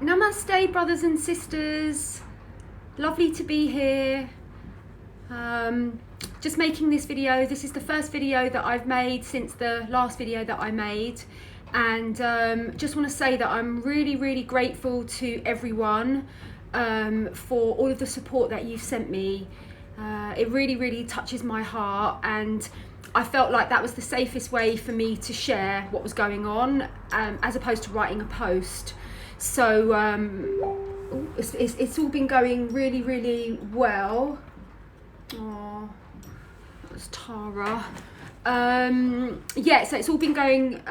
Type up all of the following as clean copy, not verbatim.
Namaste, brothers and sisters. Lovely to be here. Just making this video. This is the first video that I've made since the last video that I made, and just want to say that I'm really grateful to everyone for all of the support that you've sent me. It really touches my heart, and I felt like that was the safest way for me to share what was going on, as opposed to writing a post. So it's all been going really well. Oh, that's Tara. Yeah, so it's all been going,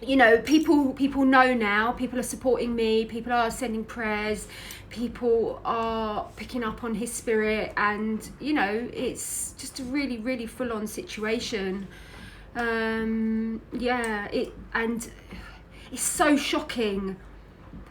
you know, people know now, people are supporting me, people are sending prayers, people are picking up on his spirit, and you know, it's just a really full-on situation. Yeah, and it's so shocking.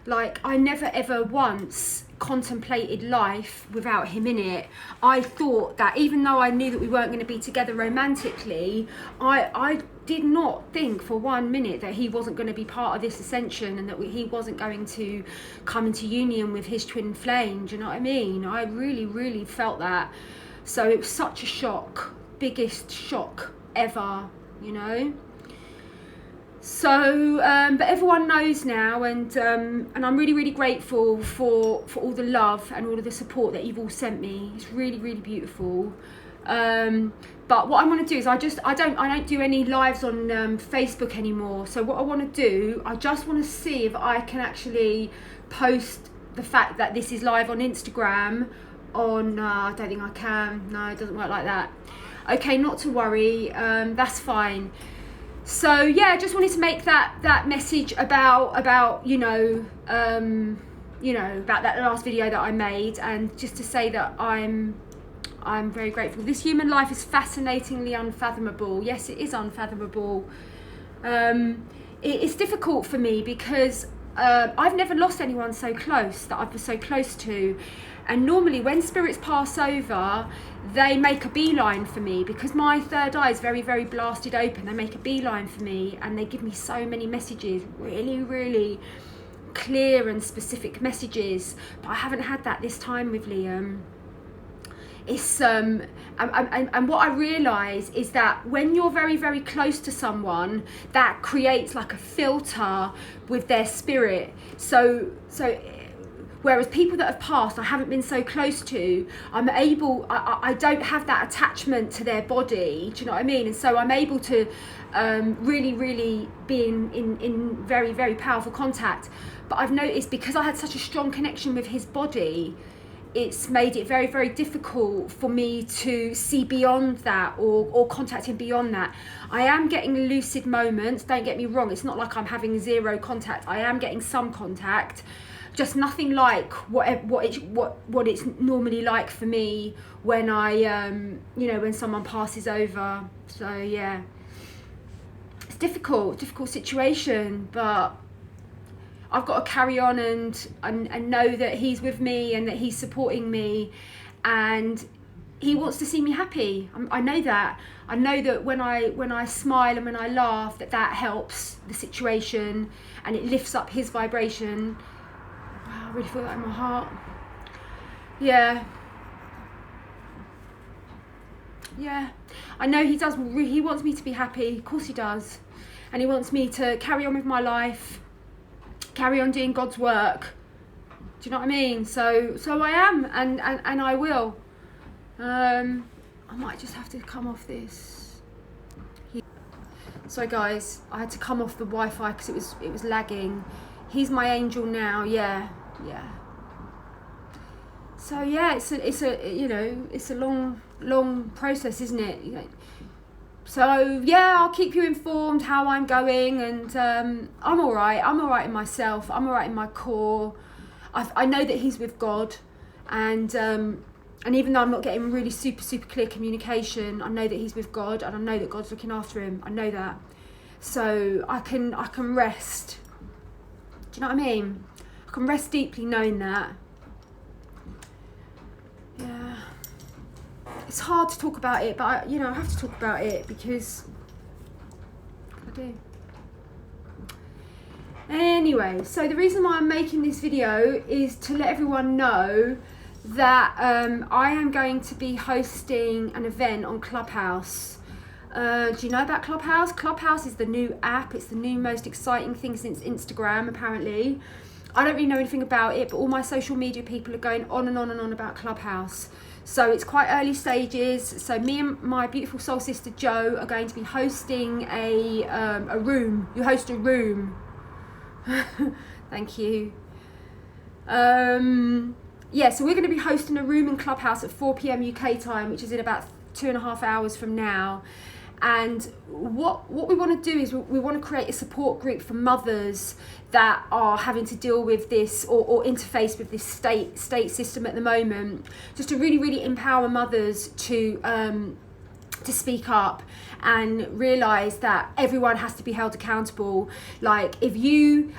Like, I never ever once contemplated life without him in it. I thought that even though I knew that we weren't going to be together romantically, I did not think for 1 minute that he wasn't going to be part of this ascension, and that he wasn't going to come into union with his twin flame. Do you know what I mean? I really felt that. So it was such a shock, biggest shock ever, you know. So, but everyone knows now, and I'm really grateful for all the love and all of the support that you've all sent me. It's really beautiful. But what I want to do is I don't do any lives on Facebook anymore. So what I want to do, I just want to see if I can actually post the fact that this is live on Instagram. On I don't think I can. No, it doesn't work like that. Okay, not to worry. That's fine. So yeah, I just wanted to make that message about you know about that last video that I made, and just to say that I'm very grateful. This human life is fascinatingly unfathomable. Yes, it is unfathomable. It's difficult for me because I've never lost anyone so close that I was so close to. And normally when spirits pass over, they make a beeline for me, because my third eye is very blasted open. They make a beeline for me, and they give me so many messages, really clear and specific messages. But I haven't had that this time with Liam. It's and what I realise is that when you're very close to someone, that creates like a filter with their spirit. So whereas people that have passed, I haven't been so close to, I don't have that attachment to their body, do you know what I mean? And so I'm able to really be in very powerful contact. But I've noticed, because I had such a strong connection with his body, it's made it very difficult for me to see beyond that, or contact him beyond that. I am getting lucid moments, don't get me wrong, it's not like I'm having zero contact. I am getting some contact, just nothing like what it's normally like for me when I you know, when someone passes over. So yeah, it's difficult situation, but I've got to carry on and know that he's with me and that he's supporting me, and he wants to see me happy. I know that. I know that when I smile and when I laugh, that helps the situation, and it lifts up his vibration. Wow, I really feel that in my heart. Yeah. I know he does. He wants me to be happy. Of course he does. And he wants me to carry on with my life, carry on doing God's work. Do you know what I mean? So I am, and I will. I might just have to come off this. So guys, I had to come off the Wi-Fi because it was lagging. He's my angel now. Yeah. So yeah, it's a you know, it's a long process, isn't it? You know, so yeah, I'll keep you informed how I'm going, and I'm all right in myself, I'm all right in my core. I know that he's with God, and even though I'm not getting really super clear communication, I know that he's with God, and I know that God's looking after him. I know that, so I can rest. Do you know what I mean? I can rest deeply knowing that. Yeah. It's hard to talk about it, but I have to talk about it because I do. Anyway, so the reason why I'm making this video is to let everyone know that I am going to be hosting an event on Clubhouse. Do you know about Clubhouse? Clubhouse is the new app. It's the new most exciting thing since Instagram, apparently. I don't really know anything about it, but all my social media people are going on and on and on about Clubhouse. So it's quite early stages. So me and my beautiful soul sister Jo are going to be hosting a room. You host a room. Thank you. Yeah, so we're going to be hosting a room in Clubhouse at 4 p.m. UK time, which is in about 2.5 hours from now. And what we want to do is we want to create a support group for mothers that are having to deal with this or interface with this state system at the moment, just to really empower mothers to speak up and realize that everyone has to be held accountable. Like if you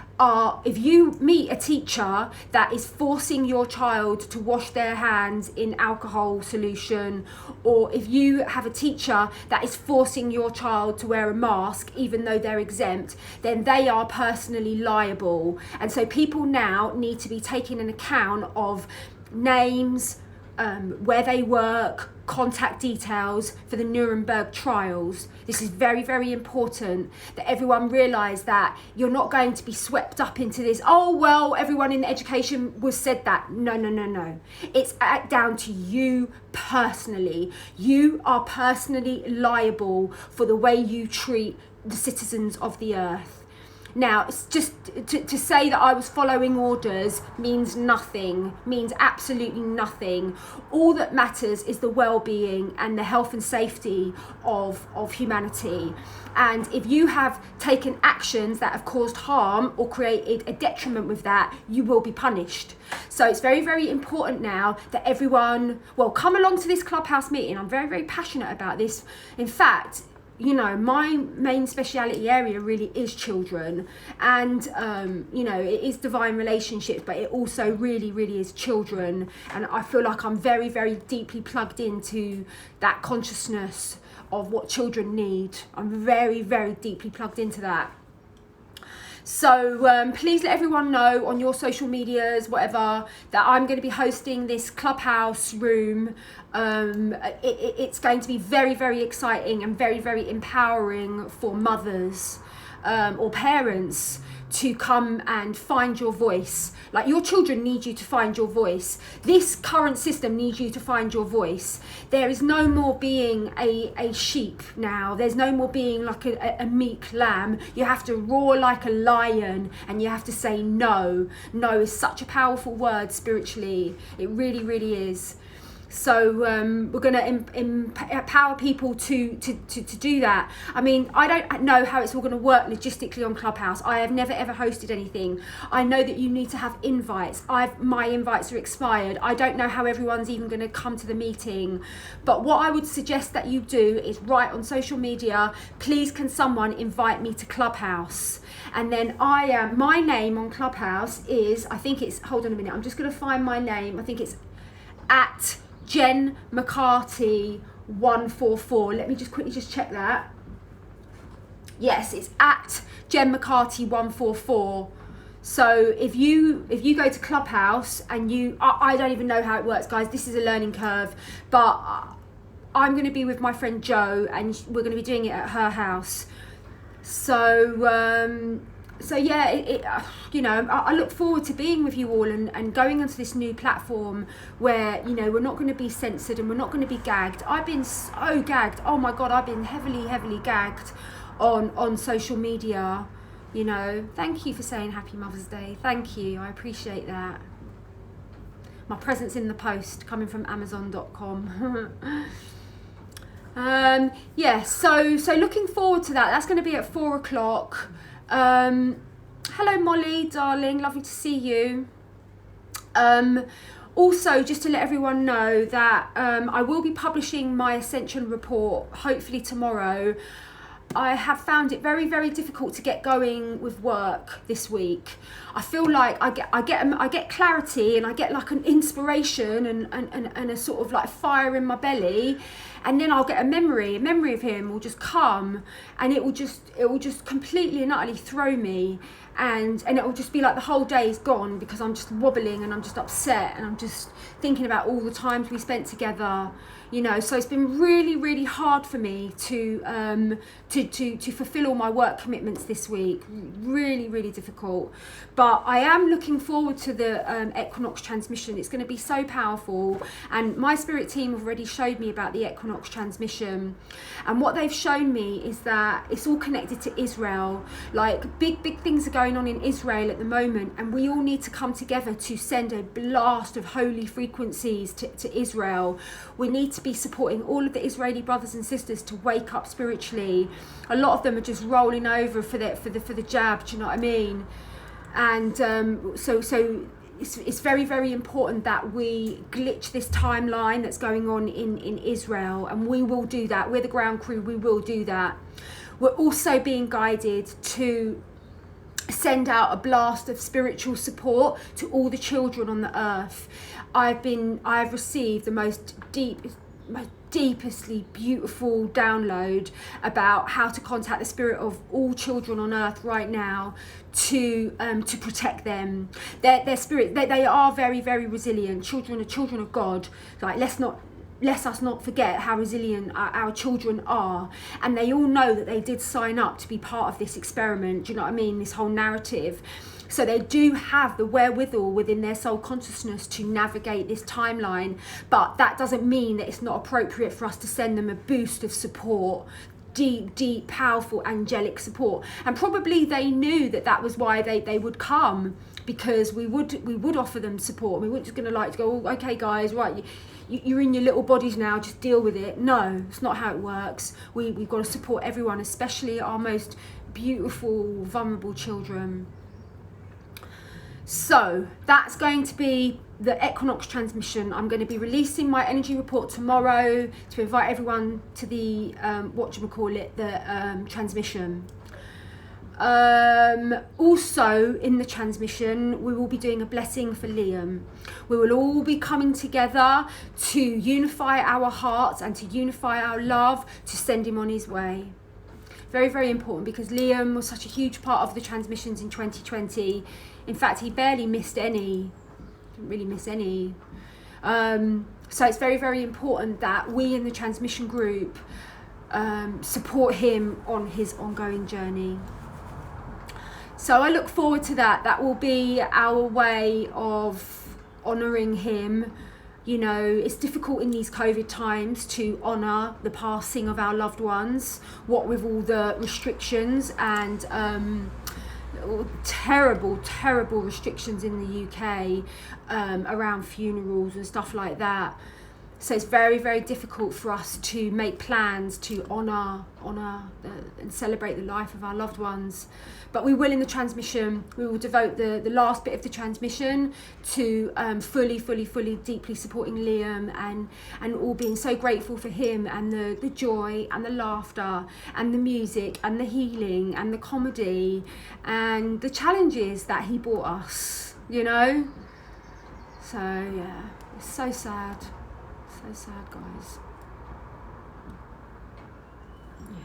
meet a teacher that is forcing your child to wash their hands in alcohol solution, or if you have a teacher that is forcing your child to wear a mask even though they're exempt, then they are personally liable. And so people now need to be taking an account of names, where they work, contact details for the Nuremberg trials. This is very important that everyone realise that you're not going to be swept up into this, oh well, everyone in education was said that. No. It's down to you personally. You are personally liable for the way you treat the citizens of the earth. Now, it's just to say that I was following orders means nothing, means absolutely nothing. All that matters is the well-being and the health and safety of humanity. And if you have taken actions that have caused harm or created a detriment with that, you will be punished. So it's very important now that everyone, well, come along to this Clubhouse meeting. I'm very passionate about this. In fact, you know, my main speciality area really is children, and you know, it is divine relationships, but it also really is children. And I feel like I'm very deeply plugged into that consciousness of what children need. I'm very deeply plugged into that. So please let everyone know on your social medias, whatever, that I'm going to be hosting this Clubhouse room. It's going to be very exciting and very empowering for mothers or parents to come and find your voice. Like, your children need you to find your voice. This current system needs you to find your voice. There is no more being a sheep now. There's no more being like a meek lamb. You have to roar like a lion, and you have to say no. No is such a powerful word spiritually. It really is. So we're going to empower people to do that. I mean, I don't know how it's all going to work logistically on Clubhouse. I have never ever hosted anything. I know that you need to have invites. My invites are expired. I don't know how everyone's even going to come to the meeting. But what I would suggest that you do is write on social media, please can someone invite me to Clubhouse? And then my name on Clubhouse is, I think it's, hold on a minute, I'm just going to find my name. I think it's at Jen McCarthy 144. Let me just quickly check that. Yes, it's at Jen McCarthy 144. So if you go to Clubhouse and I don't even know how it works, guys. This is a learning curve, but I'm going to be with my friend Jo, and we're going to be doing it at her house. So yeah, you know, I look forward to being with you all and going onto this new platform where, you know, we're not going to be censored and we're not going to be gagged. I've been so gagged. Oh my God, I've been heavily gagged on social media, you know. Thank you for saying Happy Mother's Day. Thank you. I appreciate that. My present's in the post coming from Amazon.com. Yeah, so looking forward to that. That's going to be at 4 o'clock. Hello Molly, darling, lovely to see you. Also, just to let everyone know that I will be publishing my Ascension report hopefully tomorrow. I have found it very difficult to get going with work this week. I feel like I get clarity, and I get like an inspiration and a sort of like fire in my belly, and then I'll get a memory of him will just come, and it will just completely and utterly throw me, and it will just be like the whole day is gone because I'm just wobbling and I'm just upset and I'm just thinking about all the times we spent together, you know. So it's been really, really hard for me to fulfill all my work commitments this week. Really, really difficult. But I am looking forward to the Equinox transmission. It's going to be so powerful, and my spirit team have already showed me about the Equinox transmission, and what they've shown me is that it's all connected to Israel. Like big things are going on in Israel at the moment, and we all need to come together to send a blast of holy frequencies to Israel. We need to be supporting all of the Israeli brothers and sisters to wake up spiritually. A lot of them are just rolling over for the jab, do you know what I mean? And so it's very, very important that we glitch this timeline that's going on in Israel, and we will do that. We're the ground crew, we will do that. We're also being guided to send out a blast of spiritual support to all the children on the earth. I've received the most deepestly beautiful download about how to contact the spirit of all children on earth right now to protect them. Their spirit, they are very, very resilient. Children are children of God. Like, let us not forget how resilient our children are, and they all know that they did sign up to be part of this experiment, do you know what I mean, this whole narrative. So they do have the wherewithal within their soul consciousness to navigate this timeline, but that doesn't mean that it's not appropriate for us to send them a boost of support, deep, powerful, angelic support. And probably they knew that was why they would come, because we would offer them support. We weren't just going to go, oh, okay guys, right, you're in your little bodies now, just deal with it. No, it's not how it works. We've got to support everyone, especially our most beautiful, vulnerable children. So that's going to be the Equinox transmission. I'm going to be releasing my energy report tomorrow to invite everyone to the transmission. Also in the transmission, we will be doing a blessing for Liam. We will all be coming together to unify our hearts and to unify our love to send him on his way. Very, very important, because Liam was such a huge part of the transmissions in 2020. In fact, he barely missed any. Didn't really miss any. So it's very, very important that we in the transmission group support him on his ongoing journey. So I look forward to that. That will be our way of honouring him. You know, it's difficult in these COVID times to honour the passing of our loved ones, what with all the restrictions and terrible restrictions in the UK around funerals and stuff like that. So it's very, very difficult for us to make plans to honour and celebrate the life of our loved ones. But we will, in the transmission, we will devote the last bit of the transmission to fully, deeply supporting Liam and all being so grateful for him and the joy and the laughter and the music and the healing and the comedy and the challenges that he brought us, you know? So, yeah, it's so sad. So sad, guys. Yeah.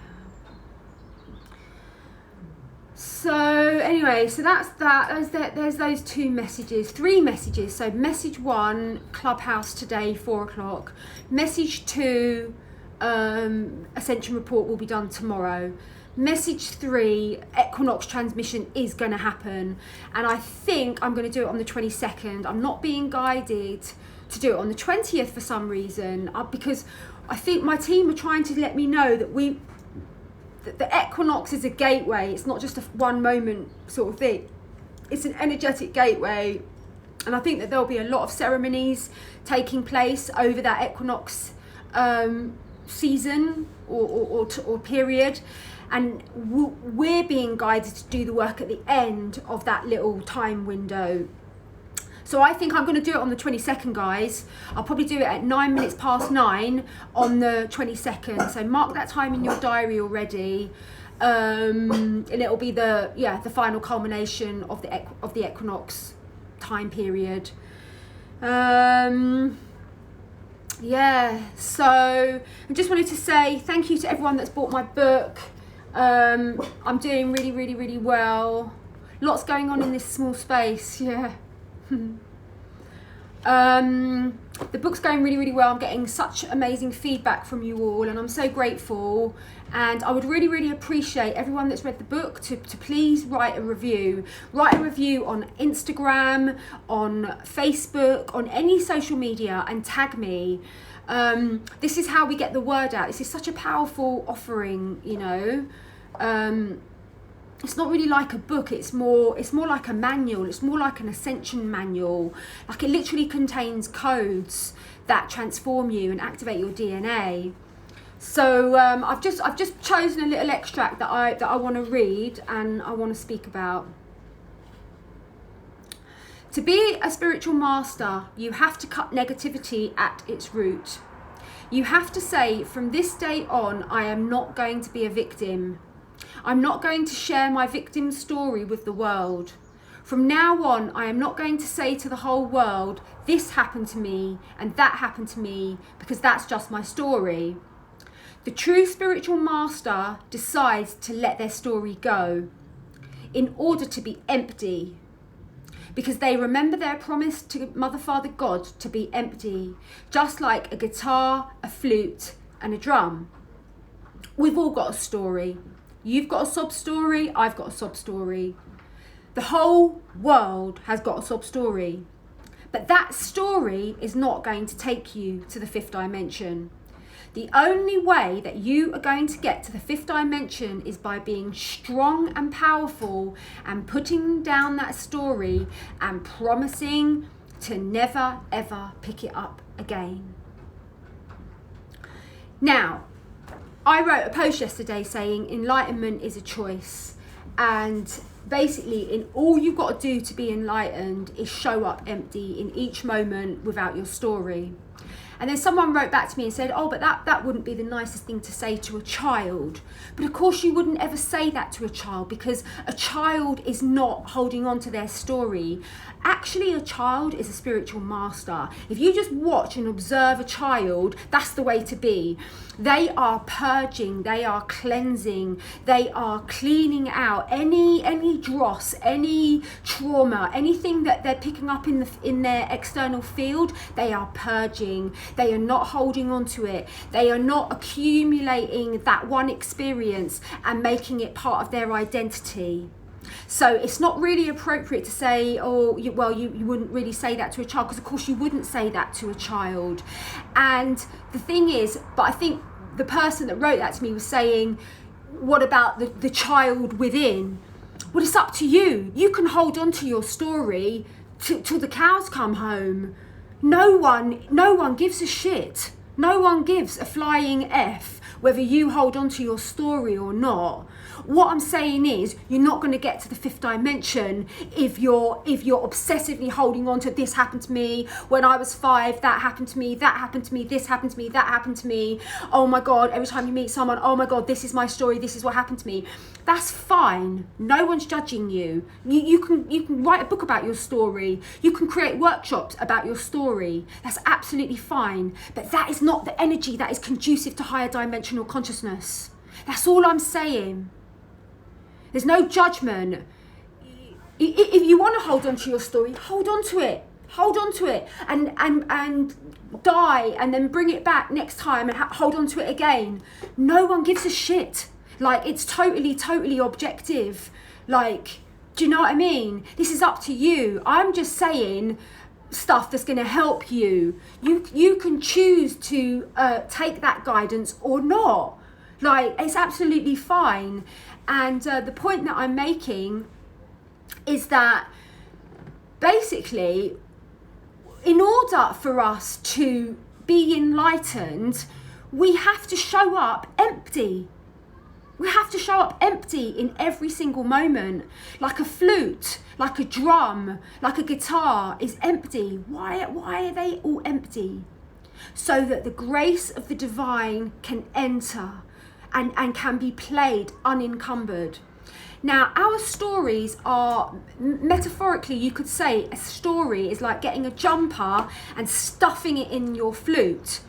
So anyway, so that's that. There's those three messages. So message 1, Clubhouse today, 4:00. Message 2, Ascension report will be done tomorrow. Message 3, Equinox transmission is going to happen, and I think I'm going to do it on the 22nd. I'm not being guided to do it on the 20th for some reason, because I think my team are trying to let me know that the equinox is a gateway. It's not just a one moment sort of thing. It's an energetic gateway, and I think that there'll be a lot of ceremonies taking place over that equinox season or period, and we're being guided to do the work at the end of that little time window. So I think I'm going to do it on the 22nd, guys. I'll probably do it at 9:09 on the 22nd. So mark that time in your diary already, and it'll be the final culmination of the equinox time period. yeah, so I just wanted to say thank you to everyone that's bought my book. I'm doing really, really, really well. Lots going on in this small space, yeah. The book's going really, really well. I'm getting such amazing feedback from you all, and I'm so grateful. And I would really, really appreciate everyone that's read the book to please write a review. Write a review on Instagram, on Facebook, on any social media, and tag me. This is how we get the word out. This is such a powerful offering, you know. It's not really like a book, it's more like a manual, it's more like an ascension manual. Like, it literally contains codes that transform you and activate your DNA. So I've just chosen a little extract that I want to read and I want to speak about. To be a spiritual master, you have to cut negativity at its root. You have to say, from this day on, I am not going to be a victim. I'm not going to share my victim story with the world. From now on, I am not going to say to the whole world, this happened to me and that happened to me, because that's just my story. The true spiritual master decides to let their story go in order to be empty, because they remember their promise to Mother, Father, God to be empty, just like a guitar, a flute, and a drum. We've all got a story. You've got a sob story, I've got a sob story. The whole world has got a sob story. But that story is not going to take you to the fifth dimension. The only way that you are going to get to the fifth dimension is by being strong and powerful and putting down that story and promising to never ever pick it up again. Now, I wrote a post yesterday saying enlightenment is a choice, and basically all you've got to do to be enlightened is show up empty in each moment without your story. And then someone wrote back to me and said, oh, but that wouldn't be the nicest thing to say to a child. But of course you wouldn't ever say that to a child, because a child is not holding on to their story. Actually, a child is a spiritual master. If you just watch and observe a child, that's the way to be. They are purging, they are cleansing, they are cleaning out any dross, any trauma, anything that they're picking up in their external field. They are purging. They are not holding on to it. They are not accumulating that one experience and making it part of their identity. So it's not really appropriate to say, oh, you wouldn't really say that to a child, because of course you wouldn't say that to a child. And the thing is, but I think the person that wrote that to me was saying, what about the child within? Well, it's up to you. You can hold on to your story till the cows come home. No one gives a shit. No one gives a flying F whether you hold on to your story or not. What I'm saying is, you're not going to get to the fifth dimension if you're obsessively holding on to, this happened to me when I was 5, that happened to me, that happened to me, this happened to me, that happened to me. Oh my God, every time you meet someone, oh my God, this is my story, this is what happened to me. That's fine. No one's judging you. You can write a book about your story. You can create workshops about your story. That's absolutely fine. But that is not the energy that is conducive to higher dimensional consciousness. That's all I'm saying. There's no judgment. If you want to hold on to your story, hold on to it. Hold on to it and die, and then bring it back next time and hold on to it again. No one gives a shit. Like, it's totally objective. Like, do you know what I mean? This is up to you. I'm just saying stuff that's going to help you. You can choose to take that guidance or not. Like, it's absolutely fine. And the point that I'm making is that basically, in order for us to be enlightened, we have to show up empty. We have to show up empty in every single moment. Like a flute, like a drum, like a guitar is empty. Why are they all empty? So that the grace of the divine can enter and can be played unencumbered. Now, our stories are, metaphorically, you could say a story is like getting a jumper and stuffing it in your flute.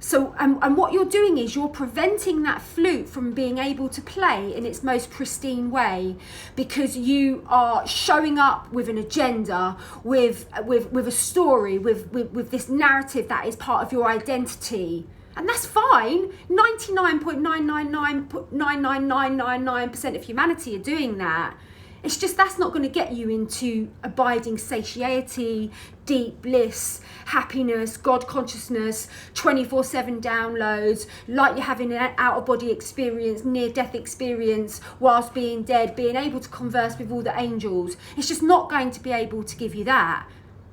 So, and what you're doing is you're preventing that flute from being able to play in its most pristine way, because you are showing up with an agenda, with a story, with this narrative that is part of your identity. And that's fine. 99.9999999% of humanity are doing that. It's just that's not going to get you into abiding satiety, deep bliss, happiness, God consciousness, 24/7 downloads, like you're having an out-of-body experience, near-death experience, whilst being dead, being able to converse with all the angels. It's just not going to be able to give you that.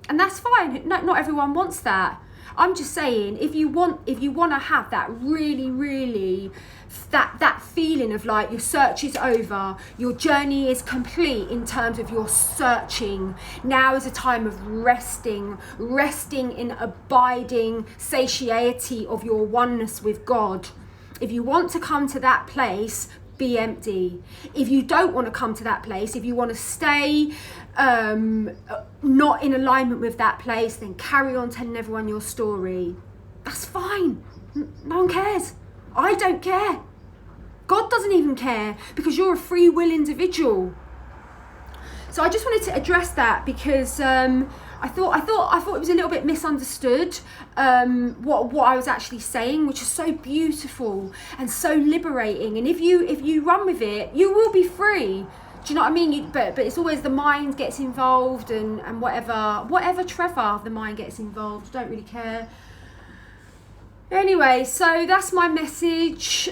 And that's fine. Not everyone wants that. I'm just saying, if you want to have that really that feeling of like your search is over, your journey is complete in terms of your searching. Now is a time of resting in abiding satiety of your oneness with God. If you want to come to that place, be empty. If you don't want to come to that place, if you want to stay not in alignment with that place, then carry on telling everyone your story. That's fine. No one cares. I don't care. God doesn't even care, because you're a free will individual. So I just wanted to address that, because I thought it was a little bit misunderstood what I was actually saying, which is so beautiful and so liberating. And if you run with it, you will be free. Do you know what I mean? But it's always the mind gets involved, and whatever Trevor, the mind gets involved. Don't really care. Anyway, so that's my message.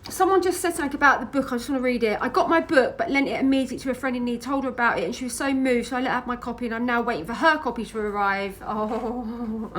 Someone just said something about the book. I just want to read it. I got my book but lent it immediately to a friend in need, told her about it, and she was so moved, so I let her have my copy, and I'm now waiting for her copy to arrive. Oh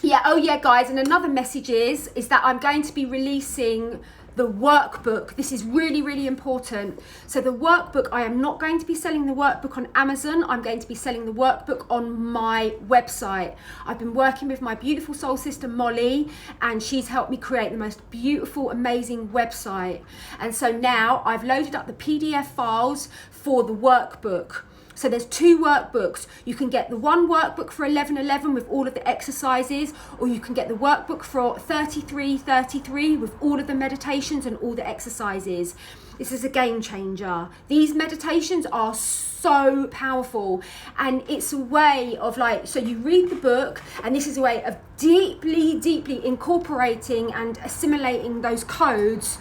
yeah, guys, and another message is that I'm going to be releasing the workbook. This is really important. So the workbook, I am not going to be selling the workbook on Amazon. I'm going to be selling the workbook on my website. I've been working with my beautiful soul sister Molly, and she's helped me create the most beautiful, amazing website. And so now I've loaded up the PDF files for the workbook. So there's 2 workbooks. You can get the one workbook for 11:11 with all of the exercises, or you can get the workbook for 33:33 with all of the meditations and all the exercises. This is a game changer. These meditations are so powerful, and it's a way of like, so you read the book, and this is a way of deeply incorporating and assimilating those codes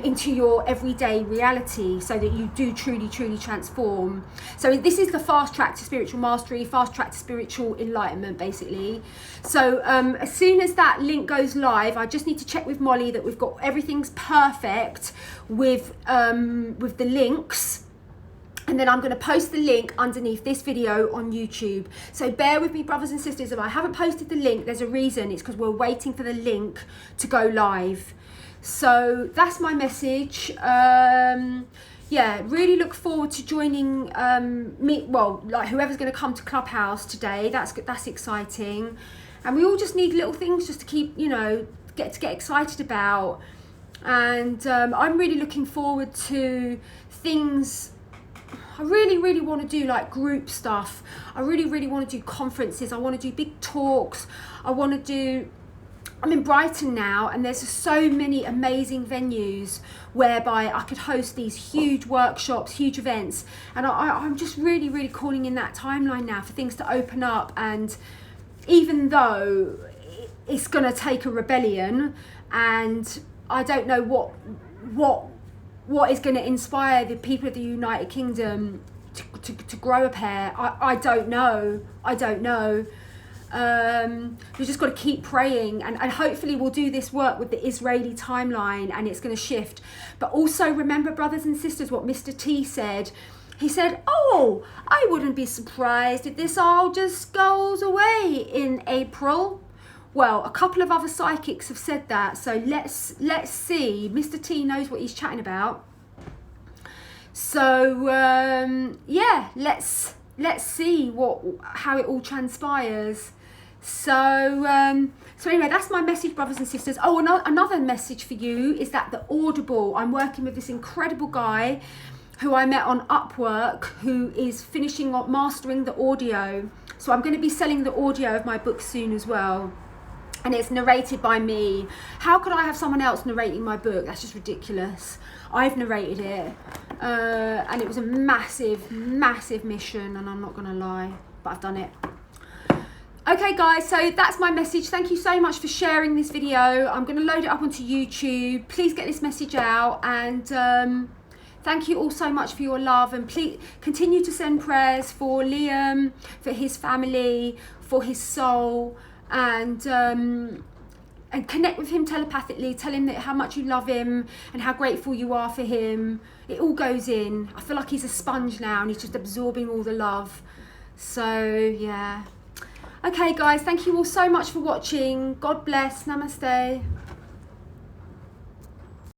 into your everyday reality, so that you do truly transform. So this is the fast track to spiritual mastery, fast track to spiritual enlightenment, basically. So as soon as that link goes live, I just need to check with Molly that we've got everything's perfect with the links. And then I'm going to post the link underneath this video on YouTube. So bear with me, brothers and sisters. If I haven't posted the link, there's a reason. It's because we're waiting for the link to go live. So that's my message. Yeah, really look forward to joining me. Well, like whoever's going to come to Clubhouse today. That's exciting. And we all just need little things just to keep, get excited about. And I'm really looking forward to things. I really want to do like group stuff. I really want to do conferences. I want to do big talks. I'm in Brighton now, and there's so many amazing venues whereby I could host these huge workshops, huge events. And I'm just really calling in that timeline now for things to open up. And even though it's going to take a rebellion, and I don't know what is going to inspire the people of the United Kingdom to grow a pair. I don't know. We just got to keep praying, and hopefully we'll do this work with the Israeli timeline, and it's going to shift. But also remember, brothers and sisters, what Mr. T said. He said, oh, I wouldn't be surprised if this all just goes away in April. Well, a couple of other psychics have said that, so let's see. Mr. T knows what he's chatting about. So yeah, let's see how it all transpires. So anyway, that's my message, brothers and sisters. Oh, another message for you is that the Audible. I'm working with this incredible guy who I met on Upwork, who is finishing up mastering the audio. So I'm going to be selling the audio of my book soon as well. And it's narrated by me. How could I have someone else narrating my book? That's just ridiculous. I've narrated it. And it was a massive, massive mission, and I'm not going to lie, but I've done it. Okay guys, so that's my message. Thank you so much for sharing this video. I'm going to load it up onto YouTube. Please get this message out, and thank you all so much for your love, and please continue to send prayers for Liam, for his family, for his soul, and connect with him telepathically. Tell him that how much you love him and how grateful you are for him. It all goes in. I feel like he's a sponge now and he's just absorbing all the love. So yeah. Okay guys, thank you all so much for watching. God bless. Namaste.